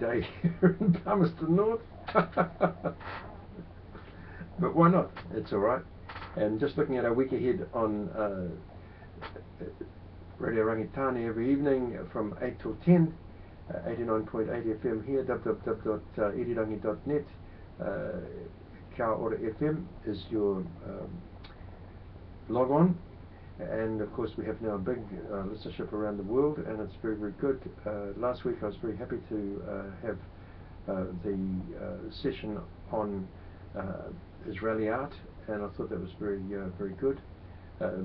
day here in Palmerston North. But why not? It's alright. And just looking at our week ahead on Radio Rangitane every evening from 8 till 10, 89.8 FM here, www.irirangi.net. Ka Ora FM is your log on, and of course we have now a big listenership around the world, and it's very, very good. Last week I was very happy to have the session on Israeli art, and I thought that was very, very good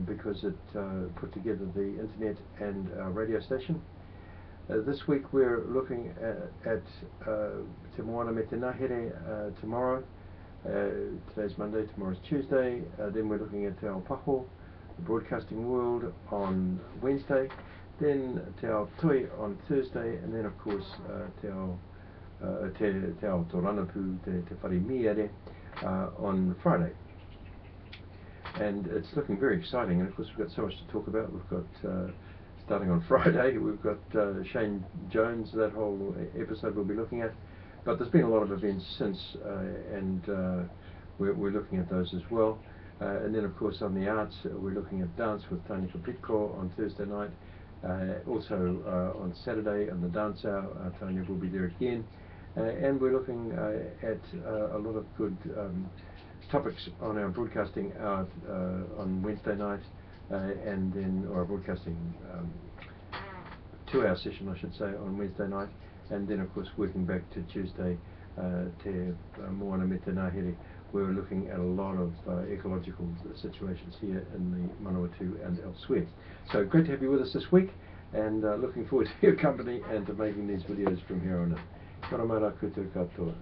because it put together the internet and radio station. This week we're looking at Te Moana me Te Ngahere tomorrow. Today's Monday, tomorrow's Tuesday. Then we're looking at Te Ao Paho, the broadcasting world, on Wednesday. Then Te Ao Toi on Thursday, and then of course Te Ao Toranapu, Te Whare Miere on Friday. And it's looking very exciting, and of course we've got so much to talk about. We've got starting on Friday, we've got Shane Jones, that whole episode we'll be looking at. But there's been a lot of events since, and we're looking at those as well. And then, of course, on the arts, we're looking at dance with Tanya Kapitko on Thursday night. Also on Saturday, on the dance hour, Tanya will be there again. And we're looking at a lot of good topics on our broadcasting hour on Wednesday night, and then, or our broadcasting 2-hour session, I should say, on Wednesday night. And then, of course, working back to Tuesday, Te Moana me Te Ngahere, we're looking at a lot of ecological situations here in the Manawatu and elsewhere. So great to have you with us this week, and looking forward to your company and to making these videos from here on in. Karamara koutou katoa.